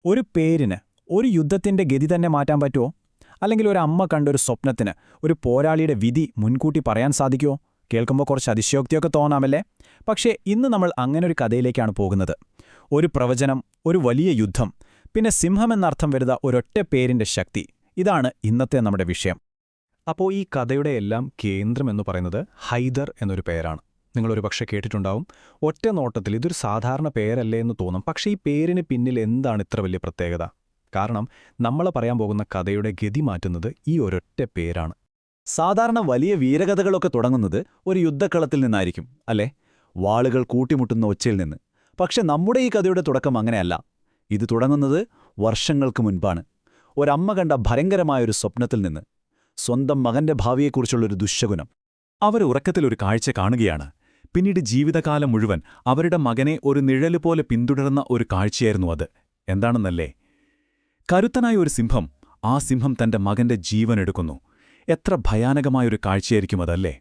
ഒരു പേരിന് ഒരു യുദ്ധത്തിന്റെ ഗതി തന്നെ മാറ്റാൻ പറ്റുമോ? അല്ലെങ്കിൽ ഒരു അമ്മ കണ്ടൊരു സ്വപ്നത്തിന് ഒരു പോരാളിയുടെ വിധി മുൻകൂട്ടി പറയാൻ സാധിക്കുമോ? കേൾക്കുമ്പോൾ കുറച്ച് അതിശയോക്തിയൊക്കെ തോന്നാമല്ലേ? പക്ഷേ ഇന്ന് നമ്മൾ അങ്ങനൊരു കഥയിലേക്കാണ് പോകുന്നത്. ഒരു പ്രവചനം, ഒരു വലിയ യുദ്ധം, പിന്നെ സിംഹമെന്നർത്ഥം വരുന്ന ഒരൊറ്റ പേരിന്റെ ശക്തി. ഇതാണ് ഇന്നത്തെ നമ്മുടെ വിഷയം. അപ്പോൾ ഈ കഥയുടെ എല്ലാം കേന്ദ്രമെന്ന് പറയുന്നത് ഹൈദർ എന്നൊരു പേരാണ്. നിങ്ങളൊരു പക്ഷേ കേട്ടിട്ടുണ്ടാവും. ഒറ്റ നോട്ടത്തിൽ ഇതൊരു സാധാരണ പേരല്ലേ എന്ന് തോന്നും. പക്ഷേ ഈ പേരിന് പിന്നിൽ എന്താണ് ഇത്ര വലിയ പ്രത്യേകത? കാരണം നമ്മൾ പറയാൻ പോകുന്ന കഥയുടെ ഗതി മാറ്റുന്നത് ഈ ഒരൊറ്റ പേരാണ്. സാധാരണ വലിയ വീരകഥകളൊക്കെ തുടങ്ങുന്നത് ഒരു യുദ്ധക്കളത്തിൽ നിന്നായിരിക്കും, അല്ലേ? വാളുകൾ കൂട്ടിമുട്ടുന്ന ഒച്ചയിൽ നിന്ന്. പക്ഷെ നമ്മുടെ ഈ കഥയുടെ തുടക്കം അങ്ങനെയല്ല. ഇത് തുടങ്ങുന്നത് വർഷങ്ങൾക്ക് മുൻപാണ്. ഒരമ്മ കണ്ട ഭയങ്കരമായൊരു സ്വപ്നത്തിൽ നിന്ന്. സ്വന്തം മകന്റെ ഭാവിയെക്കുറിച്ചുള്ളൊരു ദുശ്ശകുനം. അവർ ഉറക്കത്തിലൊരു കാഴ്ച കാണുകയാണ്. പിന്നീട് ജീവിതകാലം മുഴുവൻ അവരുടെ മകനെ ഒരു നിഴലുപോലെ പിന്തുടരുന്ന ഒരു കാഴ്ചയായിരുന്നു അത്. എന്താണെന്നല്ലേ? കരുത്തനായ ഒരു സിംഹം, ആ സിംഹം തന്റെ മകന്റെ ജീവനെടുക്കുന്നു. എത്ര ഭയാനകമായൊരു കാഴ്ചയായിരിക്കും അതല്ലേ?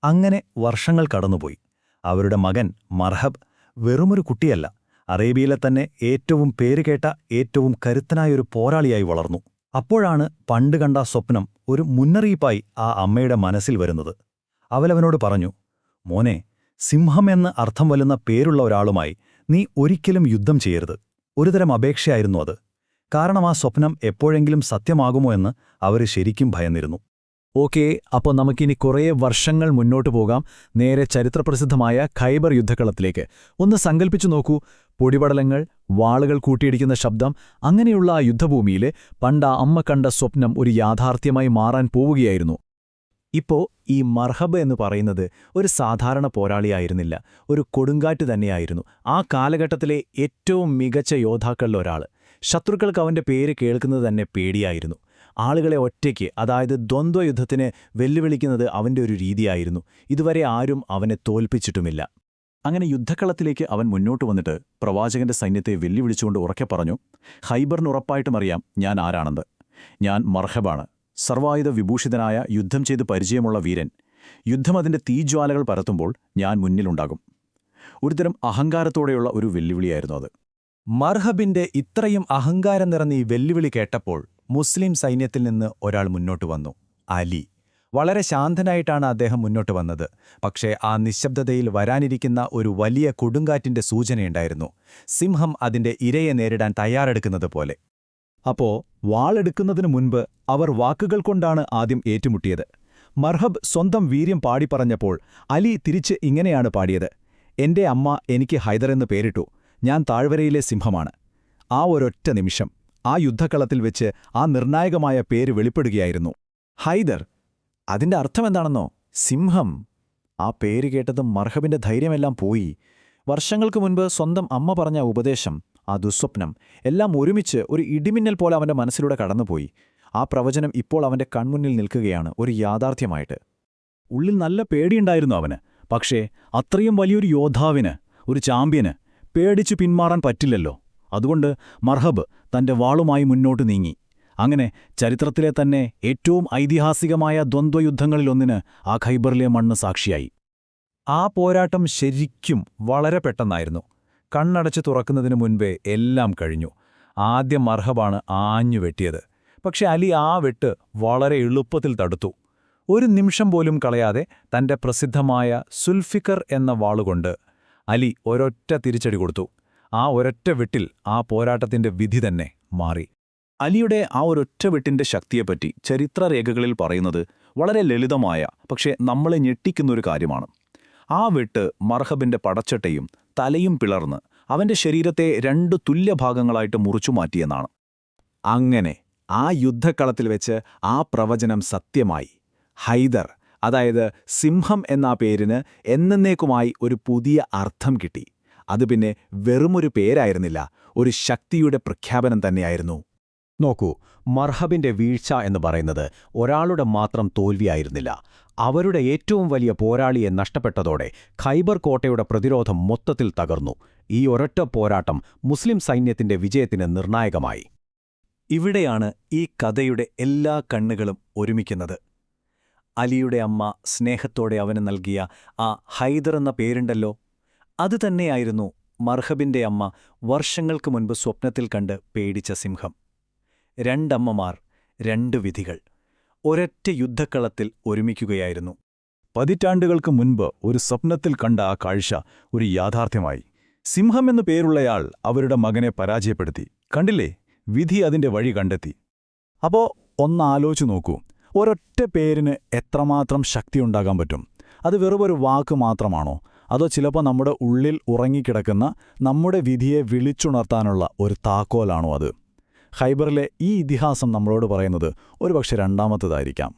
അങ്ങനെ വർഷങ്ങൾ കടന്നുപോയി. അവരുടെ മകൻ മർഹബ് വെറുമൊരു കുട്ടിയല്ല, അറേബ്യയിലെ തന്നെ ഏറ്റവും പേരുകേട്ട ഏറ്റവും കരുത്തനായൊരു പോരാളിയായി വളർന്നു. അപ്പോഴാണ് പണ്ട് കണ്ട സ്വപ്നം ഒരു മുന്നറിയിപ്പായി ആ അമ്മയുടെ മനസ്സിൽ വരുന്നത്. അവനവനോട് പറഞ്ഞു, മോനെ, സിംഹം എന്ന് അർത്ഥം വരുന്ന പേരുള്ള ഒരാളുമായി നീ ഒരിക്കലും യുദ്ധം ചെയ്യരുത്. ഒരുതരം അപേക്ഷയായിരുന്നു അത്. കാരണം ആ സ്വപ്നം എപ്പോഴെങ്കിലും സത്യമാകുമോ എന്ന് അവർ ശരിക്കും ഭയന്നിരുന്നു. ഓക്കേ, അപ്പോൾ നമുക്കിനി കുറേ വർഷങ്ങൾ മുന്നോട്ടു പോകാം, നേരെ ചരിത്രപ്രസിദ്ധമായ ഖൈബർ യുദ്ധക്കളത്തിലേക്ക്. ഒന്ന് സങ്കൽപ്പിച്ചു നോക്കൂ. പൊടിപടലങ്ങൾ, വാളുകൾ കൂട്ടിയിടിക്കുന്ന ശബ്ദം, അങ്ങനെയുള്ള ആ യുദ്ധഭൂമിയിൽ പണ്ട് ആ അമ്മ കണ്ട സ്വപ്നം ഒരു യാഥാർത്ഥ്യമായി മാറാൻ പോവുകയായിരുന്നു. ഇപ്പോൾ ഈ മർഹബ് എന്ന് പറയുന്നത് ഒരു സാധാരണ പോരാളിയായിരുന്നില്ല, ഒരു കൊടുങ്കാറ്റ് തന്നെയായിരുന്നു. ആ കാലഘട്ടത്തിലെ ഏറ്റവും മികച്ച യോദ്ധാക്കളിലൊരാൾ. ശത്രുക്കൾക്ക് അവന്റെ പേര് കേൾക്കുന്നത് തന്നെ പേടിയായിരുന്നു. ആളുകളെ ഒറ്റയ്ക്ക്, അതായത് ദ്വന്ദ്വയുദ്ധത്തിന് വെല്ലുവിളിക്കുന്നത് അവന്റെ ഒരു രീതിയായിരുന്നു. ഇതുവരെ ആരും അവനെ തോൽപ്പിച്ചിട്ടുമില്ല. അങ്ങനെ യുദ്ധക്കളത്തിലേക്ക് അവൻ മുന്നോട്ട് വന്നിട്ട് പ്രവാചകന്റെ സൈന്യത്തെ വെല്ലുവിളിച്ചുകൊണ്ട് ഉറക്കെ പറഞ്ഞു, ഖൈബറിന് ഉറപ്പായിട്ടും അറിയാം ഞാൻ ആരാണെന്ന്. ഞാൻ മർഹബാണ്, സർവായുധ വിഭൂഷിതനായ, യുദ്ധം ചെയ്ത് പരിചയമുള്ള വീരൻ. യുദ്ധം അതിന്റെ തീജ്വാലകൾ പരത്തുമ്പോൾ ഞാൻ മുന്നിലുണ്ടാകും. ഒരുതരം അഹങ്കാരത്തോടെയുള്ള ഒരു വെല്ലുവിളിയായിരുന്നു അത്. മർഹബിന്റെ ഇത്രയും അഹങ്കാരം നിറഞ്ഞ ഈ വെല്ലുവിളി കേട്ടപ്പോൾ മുസ്ലിം സൈന്യത്തിൽ നിന്ന് ഒരാൾ മുന്നോട്ട് വന്നു, അലി. വളരെ ശാന്തനായിട്ടാണ് അദ്ദേഹം മുന്നോട്ട് വന്നത്. പക്ഷേ ആ നിശബ്ദതയിൽ വരാനിരിക്കുന്ന ഒരു വലിയ കൊടുങ്കാറ്റിന്റെ സൂചനയുണ്ടായിരുന്നു. സിംഹം അതിന്റെ ഇരയെ നേരിടാൻ തയ്യാറെടുക്കുന്നത് പോലെ. അപ്പോ വാളെടുക്കുന്നതിനു മുൻപ് അവർ വാക്കുകൾ കൊണ്ടാണ് ആദ്യം ഏറ്റുമുട്ടിയത്. മർഹബ് സ്വന്തം വീര്യം പാടിപ്പറഞ്ഞപ്പോൾ അലി തിരിച്ച് ഇങ്ങനെയാണ് പാടിയത്: എന്റെ അമ്മ എനിക്ക് ഹൈദറെന്ന് പേരിട്ടു, ഞാൻ താഴ്വരയിലെ സിംഹമാണ്. ആ ഒരൊറ്റ നിമിഷം, ആ യുദ്ധക്കളത്തിൽ വെച്ച് ആ നിർണായകമായ പേര് വെളിപ്പെടുകയായിരുന്നു. ഹൈദർ. അതിന്റെ അർത്ഥമെന്താണെന്നോ? സിംഹം. ആ പേര് കേട്ടതും മർഹബിന്റെ ധൈര്യമെല്ലാം പോയി. വർഷങ്ങൾക്ക് മുൻപ് സ്വന്തം അമ്മ പറഞ്ഞ ഉപദേശം, ആ ദുസ്വപ്നം, എല്ലാം ഒരുമിച്ച് ഒരു ഇടിമിന്നൽ പോലെ അവന്റെ മനസ്സിലൂടെ കടന്നുപോയി. ആ പ്രവചനം ഇപ്പോൾ അവന്റെ കൺമുന്നിൽ നിൽക്കുകയാണ്, ഒരു യാഥാർത്ഥ്യമായിട്ട്. ഉള്ളിൽ നല്ല പേടിയുണ്ടായിരുന്നു അവന്. പക്ഷേ അത്രയും വലിയൊരു യോദ്ധാവിന്, ഒരു ചാമ്പ്യന്, പേടിച്ചു പിന്മാറാൻ പറ്റില്ലല്ലോ. അതുകൊണ്ട് മർഹബ് തന്റെ വാളുമായി മുന്നോട്ട് നീങ്ങി. അങ്ങനെ ചരിത്രത്തിലെ തന്നെ ഏറ്റവും ഐതിഹാസികമായ ദ്വന്ദ്വയുദ്ധങ്ങളിലൊന്നിന് ആ ഖൈബറിലെ മണ്ണ് സാക്ഷിയായി. ആ പോരാട്ടം ശരിക്കും വളരെ പെട്ടെന്നായിരുന്നു. കണ്ണടച്ച് തുറക്കുന്നതിനു മുൻപേ എല്ലാം കഴിഞ്ഞു. ആദ്യം മർഹബാണ് ആഞ്ഞു വെട്ടിയത്. പക്ഷെ അലി ആ വെട്ട് വളരെ എളുപ്പത്തിൽ തടുത്തു. ഒരു നിമിഷം പോലും കളയാതെ തന്റെ പ്രസിദ്ധമായ സുൽഫിക്കർ എന്ന വാളുകൊണ്ട് അലി ഒരൊറ്റ തിരിച്ചടി കൊടുത്തു. ആ ഒരൊറ്റ വെട്ടിൽ ആ പോരാട്ടത്തിന്റെ വിധി തന്നെ മാറി. അലിയുടെ ആ ഒരൊറ്റ വെട്ടിന്റെ ശക്തിയെപ്പറ്റി ചരിത്രരേഖകളിൽ പറയുന്നത് വളരെ ലളിതമായ, പക്ഷേ നമ്മളെ ഞെട്ടിക്കുന്നൊരു കാര്യമാണ്. ആ വെട്ട് മർഹബിന്റെ പടച്ചട്ടയും തലയും പിളർന്ന് അവന്റെ ശരീരത്തെ 2 തുല്യഭാഗങ്ങളായിട്ട് മുറിച്ചുമാറ്റിയെന്നാണ്. അങ്ങനെ ആ യുദ്ധക്കളത്തിൽ വെച്ച് ആ പ്രവചനം സത്യമായി. ഹൈദർ, അതായത് സിംഹം എന്ന പേരിന് എന്നേക്കുമായി ഒരു പുതിയ അർത്ഥം കിട്ടി. അത് പിന്നെ വെറുമൊരു പേരായിരുന്നില്ല, ഒരു ശക്തിയുടെ പ്രഖ്യാപനം തന്നെയായിരുന്നു. നോക്കൂ, മർഹബിന്റെ വീഴ്ച എന്ന് പറയുന്നത് ഒരാളുടെ മാത്രം തോൽവിയായിരുന്നില്ല. അവരുടെ ഏറ്റവും വലിയ പോരാളിയെ നഷ്ടപ്പെട്ടതോടെ ഖൈബർ കോട്ടയുടെ പ്രതിരോധം മൊത്തത്തിൽ തകർന്നു. ഈ ഒരൊറ്റ പോരാട്ടം മുസ്ലിം സൈന്യത്തിന്റെ വിജയത്തിന് നിർണായകമായി. ഇവിടെയാണ് ഈ കഥയുടെ എല്ലാ കണ്ണുകളും ഒരുമിക്കുന്നത്. അലിയുടെ അമ്മ സ്നേഹത്തോടെ അവന് നൽകിയ ആ ഹൈദർ എന്ന പേരുണ്ടല്ലോ, അതുതന്നെയായിരുന്നു മർഹബിന്റെ അമ്മ വർഷങ്ങൾക്ക് മുൻപ് സ്വപ്നത്തിൽ കണ്ട് പേടിച്ച സിംഹം. രണ്ടമ്മമാർ, രണ്ട് വിധികൾ, ഒരൊറ്റ യുദ്ധക്കളത്തിൽ ഒരുമിക്കുകയായിരുന്നു. പതിറ്റാണ്ടുകൾക്ക് മുൻപ് ഒരു സ്വപ്നത്തിൽ കണ്ട ആ കാഴ്ച ഒരു യാഥാർത്ഥ്യമായി. സിംഹം എന്നു പേരുള്ളയാൾ അവരുടെ മകനെ പരാജയപ്പെടുത്തി. കണ്ടില്ലേ, വിധി അതിന്റെ വഴി കണ്ടെത്തി. അപ്പോ ഒന്നാലോചിച്ചു നോക്കൂ, ഒരൊറ്റ പേരിന് എത്രമാത്രം ശക്തിയുണ്ടാകാൻ പറ്റും? അത് വെറുമൊരു വാക്ക് മാത്രമാണോ? അതോ ചിലപ്പോൾ നമ്മുടെ ഉള്ളിൽ ഉറങ്ങിക്കിടക്കുന്ന നമ്മുടെ വിധിയെ വിളിച്ചുണർത്താനുള്ള ഒരു താക്കോലാണോ അത്? ഖൈബറിലെ ഈ ഇതിഹാസം നമ്മളോട് പറയുന്നത് ഒരുപക്ഷെ രണ്ടാമത്തേതായിരിക്കാം.